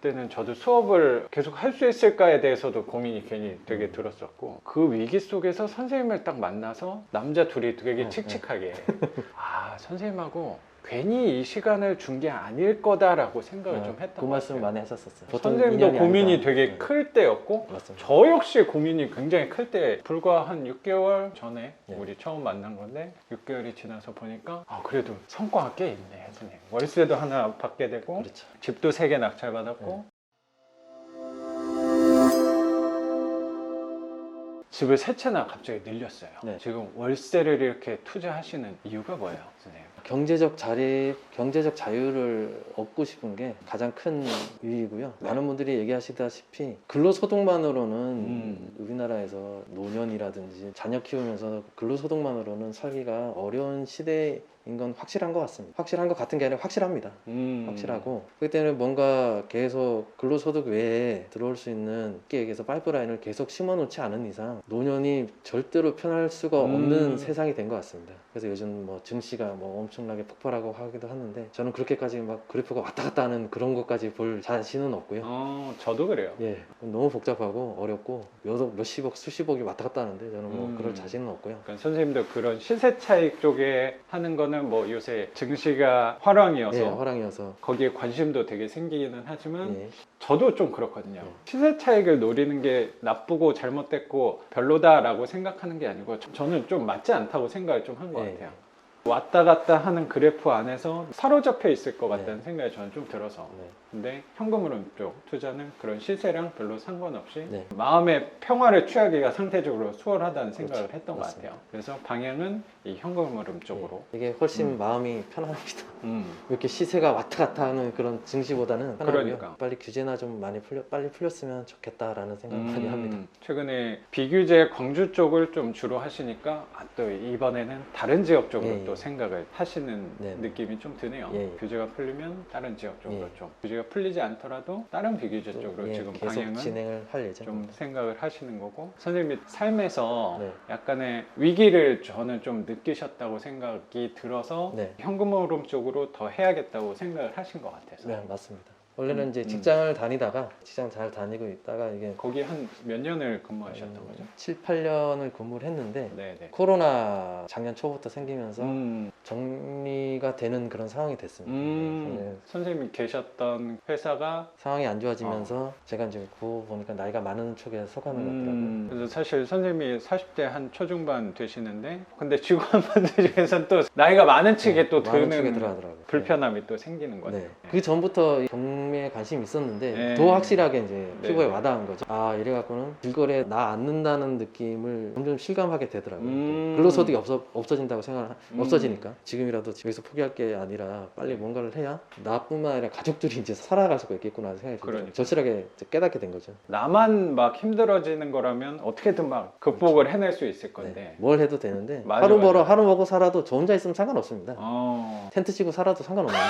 그때는 저도 수업을 계속 할 수 있을까에 대해서도 고민이 괜히 되게 들었었고, 그 위기 속에서 선생님을 딱 만나서 남자 둘이 되게 칙칙하게 아, 선생님하고 괜히 이 시간을 준 게 아닐 거다라고 생각을 좀 했던 그 것 말씀 같아요. 많이 하셨었어요. 선생님도 고민이 아니다. 되게 클 때였고, 맞습니다. 저 역시 고민이 굉장히 클 때, 불과 한 6개월 전에 네. 우리 처음 만난 건데 6개월이 지나서 보니까 아, 그래도 성과가 꽤 있네. 선생님 월세도 하나 받게 되고, 그렇죠. 집도 3개 낙찰받았고, 집을 3채나 갑자기 늘렸어요. 네. 지금 월세를 이렇게 투자하시는 이유가 뭐예요, 선생님? 경제적 자유를 얻고 싶은 게 가장 큰 이유이고요. 네. 많은 분들이 얘기하시다시피 근로소득만으로는 우리나라에서 노년이라든지 자녀 키우면서 근로소득만으로는 살기가 어려운 시대인 건 확실한 것 같습니다. 확실한 것 같은 게 아니라 확실합니다. 확실하고, 그렇기 때문에 뭔가 계속 근로소득 외에 들어올 수 있는 기획에서 파이프라인을 계속 심어놓지 않은 이상 노년이 절대로 편할 수가 없는 세상이 된 것 같습니다. 그래서 요즘 뭐 증시가 뭐 엄청나게 폭발하고 하기도 하는데, 저는 그렇게까지 막 그래프가 왔다 갔다 하는 그런 것까지 볼 자신은 없고요. 저도 그래요. 예, 너무 복잡하고 어렵고 몇십억 수십억이 왔다 갔다 하는데 저는 뭐 그럴 자신은 없고요. 그러니까 선생님도 그런 시세 차익 쪽에 하는 거는 뭐 요새 증시가 화랑이어서 예, 화랑이어서 거기에 관심도 되게 생기기는 하지만, 예, 저도 좀 그렇거든요. 네. 시세 차익을 노리는 게 나쁘고 잘못됐고 별로다라고 생각하는 게 아니고, 저는 좀 맞지 않다고 생각을 좀 한 것 네. 같아요. 왔다 갔다 하는 그래프 안에서 사로잡혀 있을 것 같다는 네. 생각이 저는 좀 들어서. 네. 근데 현금흐름 쪽 투자는 그런 시세랑 별로 상관없이 네. 마음의 평화를 취하기가 상대적으로 수월하다는 생각을 그렇죠. 했던 맞습니다. 것 같아요. 그래서 방향은 이 현금흐름 쪽으로. 이게 훨씬 마음이 편합니다. 음. 이렇게 시세가 왔다 갔다 하는 그런 증시보다는 편하고요. 그러니까. 빨리 규제나 좀 많이 빨리 풀렸으면 좋겠다라는 생각 많이 합니다. 최근에 비규제 광주 쪽을 좀 주로 하시니까 또 이번에는 다른 지역 쪽으로 예, 예. 또 생각을 하시는 네. 느낌이 좀 드네요. 예, 예. 규제가 풀리면 다른 지역 쪽으로 예. 좀, 규제가 풀리지 않더라도 다른 비규제 쪽으로 예, 지금 계속 방향은 진행을 할 예정. 좀 생각을 하시는 거고, 선생님이 삶에서 네. 약간의 위기를 저는 좀 느끼셨다고 생각이 들어서 네. 현금흐름 쪽으로 더 해야겠다고 생각을 하신 것 같아서. 네, 맞습니다. 원래는 이제 직장을 다니다가 직장 잘 다니고 있다가 이게 거기 한 몇 년을 근무하셨던 거죠? 7, 8년을 근무를 했는데 네네. 코로나 작년 초부터 생기면서 음. 정리가 되는 그런 상황이 됐습니다. 네. 선생님이 계셨던 회사가 상황이 안 좋아지면서 제가 이제 구호 보니까 나이가 많은 쪽에 속하는 것 같더라고요. 그래서 사실 선생님이 40대 한 초중반 되시는데, 근데 직원분들 중에서는 또 나이가 많은 측에 또 많은 쪽에 드는 들어가더라고요. 불편함이 또 생기는 거죠. 네. 그 전부터 경매에 관심이 있었는데 네. 더 확실하게 이제 네. 피부에 와닿은 거죠. 아, 이래갖고는 길거리에 나 앉는다는 느낌을 점점 실감하게 되더라고요. 근로소득이 없어진다고 없어지니까 지금이라도 여기서 포기할 게 아니라 빨리 뭔가를 해야 나뿐만 아니라 가족들이 이제 살아갈 수가 있겠구나 생각이 들어요. 그러니까. 절실하게 이제 깨닫게 된 거죠. 나만 막 힘들어지는 거라면 어떻게든 막 극복을 해낼 수 있을 건데. 네. 뭘 해도 되는데 맞아, 하루 맞아. 하루 먹고 살아도 저 혼자 있으면 상관없습니다. 텐트 치고 살아도 상관없는데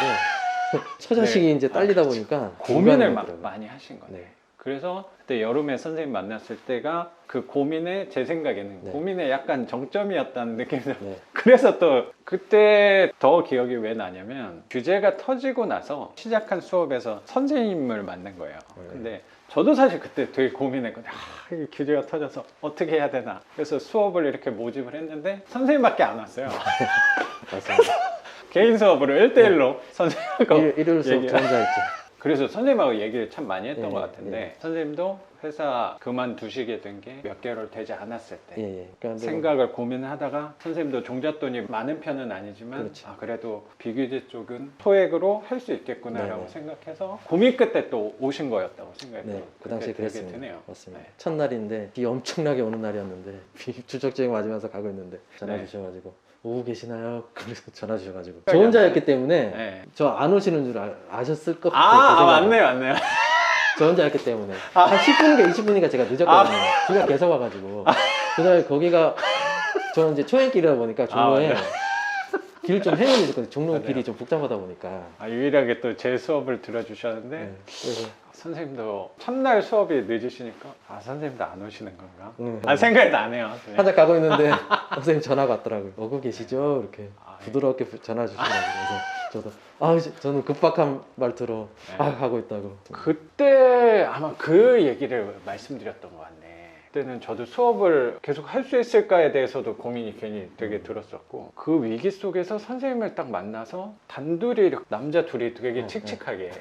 처자식이 네. 이제 딸리다 보니까 고민을 불가능하더라고요. 많이 하신 거네. 네. 그래서 그때 여름에 선생님 만났을 때가 그 고민의, 제 생각에는 네. 고민의 약간 정점이었다는 느낌이 들어요. 네. 그래서 또 그때 더 기억이 왜 나냐면, 규제가 터지고 나서 시작한 수업에서 선생님을 만난 거예요. 네. 근데 저도 사실 그때 되게 고민했거든요. 이 규제가 터져서 어떻게 해야 되나. 그래서 수업을 이렇게 모집을 했는데 선생님밖에 안 왔어요. 맞습니다. 개인 수업으로 1대1로 선생님하고 일요일 수업 얘기를 저 혼자 했죠. 그래서 선생님하고 얘기를 참 많이 했던 예, 것 같은데, 예. 선생님도 회사 그만두시게 된 게 몇 개월 되지 않았을 때 예. 그러니까 생각을 고민을 하다가, 선생님도 종잣돈이 많은 편은 아니지만 그렇죠. 아, 그래도 비규제 쪽은 소액으로 할 수 있겠구나라고 네네. 생각해서 고민 끝에 또 오신 거였다고 생각이 들어요. 네, 그 당시에 그게 되게 그랬습니다. 드네요. 맞습니다. 네. 첫날인데 비 엄청나게 오는 날이었는데 비 추적증 맞으면서 가고 있는데 전화 네. 주셔가지고 오고 계시나요? 그래서 전화 주셔가지고 저 생각이 안 혼자였기 때문에 네. 저 안 오시는 줄 아셨을 것 같아요. 맞네요. 저 혼자였기 때문에 한 10분인가 20분인가 제가 늦었거든요. 비가 계속 와가지고 그날 거기가 저는 이제 초행길이다 보니까 종로에 네. 길을 좀 헤매야 되거든요. 종로 맞아요. 길이 좀 복잡하다 보니까 유일하게 또 제 수업을 들어주셨는데, 네. 그래서 선생님도 첫날 수업이 늦으시니까 아, 선생님도 안 오시는 건가? 네. 생각이 나네요. 한참 가고 있는데 선생님 전화가 왔더라고요. 오고 계시죠? 이렇게 아, 예. 부드럽게 전화 주시더라고요. 그래서 저는 급박한 말투로 네. 하고 있다고. 그때 아마 그 얘기를 말씀드렸던 것 같네. 그때는 저도 수업을 계속 할 수 있을까에 대해서도 고민이 괜히 되게 들었었고, 그 위기 속에서 선생님을 딱 만나서 단둘이 이렇게 남자 둘이 되게 칙칙하게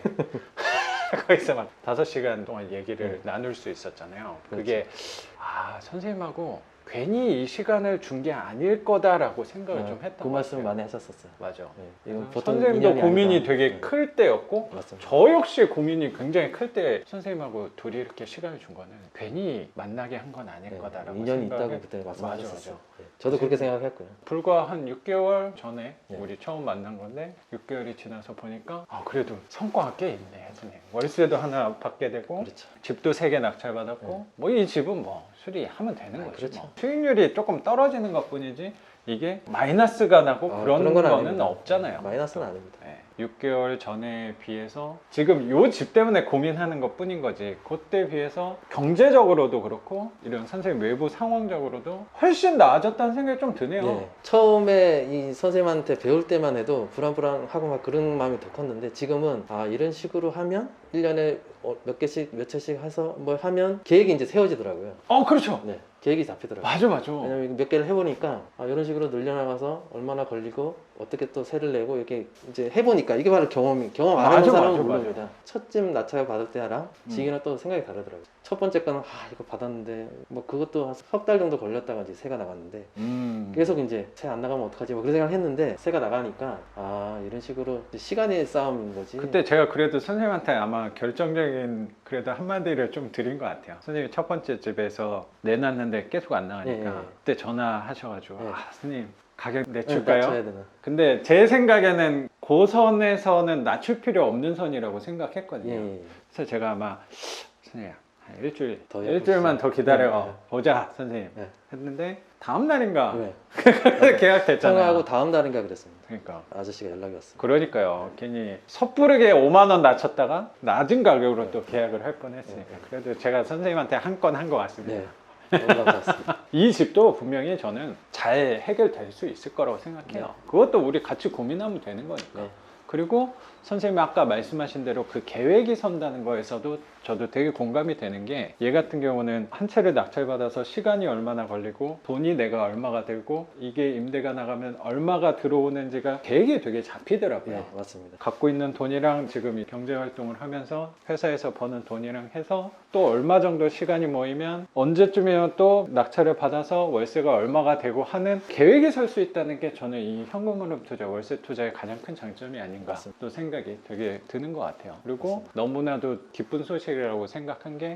거기서 막 5시간 동안 얘기를 나눌 수 있었잖아요. 그게 선생님하고 괜히 이 시간을 준 게 아닐 거다라고 생각을 좀 했던 그 것 말씀 같아요. 많이 하셨었어요. 맞아. 네, 이건 보통 선생님도 인연이 고민이 아니다. 되게 네. 클 때였고, 맞습니다. 저 역시 고민이 굉장히 클 때 선생님하고 둘이 이렇게 시간을 준 거는 괜히 만나게 한 건 아닐 네, 거다라고 인연이 생각을 있다고 그때 말씀하셨었어요. 맞아. 네, 저도 그렇게 생각했고요. 불과 한 6개월 전에 네. 우리 처음 만난 건데 6개월이 지나서 보니까 그래도 성과가 꽤 있네. 선생님. 월세도 하나 받게 되고 그렇죠. 집도 3개 낙찰받았고 네. 뭐 이 집은 뭐 수리하면 되는 거죠. 그렇죠. 뭐. 수익률이 조금 떨어지는 것 뿐이지 이게 마이너스가 나고 그런 건 거는 아닙니다. 없잖아요. 마이너스는 아닙니다. 네, 6개월 전에 비해서 지금 요 집 때문에 고민하는 것 뿐인 거지, 그때 비해서 경제적으로도 그렇고 이런 선생님 외부 상황적으로도 훨씬 나아졌다는 생각이 좀 드네요. 네. 처음에 이 선생님한테 배울 때만 해도 불안불안하고 막 그런 마음이 더 컸는데, 지금은 이런 식으로 하면 1년에 몇 개씩 몇 채씩 해서 뭘 하면 계획이 이제 세워지더라고요. 그렇죠. 네, 계획이 잡히더라고요. 맞아. 왜냐면 이거 몇 개를 해보니까 이런 식으로 늘려나가서 얼마나 걸리고 어떻게 또 세를 내고 이렇게 이제 해보니까 이게 바로 경험 안 해본 맞아, 사람은 맞아, 모릅니다. 첫 집 낙찰 받을 때랑 지금은 또 생각이 다르더라고요. 첫 번째 거는 이거 받았는데 뭐 그것도 한 석 달 정도 걸렸다가 이제 세가 나갔는데, 계속 이제 세 안 나가면 어떡하지 뭐 그런 생각을 했는데, 세가 나가니까 이런 식으로 시간의 싸움인 거지. 그때 제가 그래도 선생님한테 아마 결정적인 그래도 한마디를 좀 드린 것 같아요. 선생님이 첫 번째 집에서 내놨는데 계속 안 나가니까 예. 그때 전화하셔가지고 예. 선생님 가격 네, 낮출까요? 낮춰야 되나. 근데 제 생각에는 그 선에서는 낮출 필요 없는 선이라고 생각했거든요. 예. 그래서 제가 아마 선생님 한 더 일주일만 더 기다려 네. 보자 선생님 네. 했는데 다음 날인가 왜? 계약됐잖아요. 통화하고 다음 달인가 그랬습니다. 그러니까 아저씨가 연락이 왔어요. 그러니까요. 괜히 섣부르게 5만 원 낮췄다가 낮은 가격으로 또 계약을 할 뻔했으니까 그래도 제가 선생님한테 한 건 한 것 같습니다. 네. 너무 감사했습니다. 이 집도 분명히 저는 잘 해결될 수 있을 거라고 생각해요. 그것도 우리 같이 고민하면 되는 거니까. 네. 그리고 선생님이 아까 말씀하신 대로 그 계획이 선다는 거에서도 저도 되게 공감이 되는 게, 얘 같은 경우는 한 채를 낙찰받아서 시간이 얼마나 걸리고 돈이 내가 얼마가 들고 이게 임대가 나가면 얼마가 들어오는지가 계획이 되게 잡히더라고요. 네, 맞습니다. 갖고 있는 돈이랑 지금 이 경제활동을 하면서 회사에서 버는 돈이랑 해서 또 얼마 정도 시간이 모이면 언제쯤이면 또 낙찰을 받아서 월세가 얼마가 되고 하는 계획이 설 수 있다는 게 저는 이 현금흐름 투자, 월세 투자의 가장 큰 장점이 아닌가 맞습니다. 또 생각이 되게 드는 것 같아요. 그리고 너무나도 기쁜 소식이라고 생각한 게,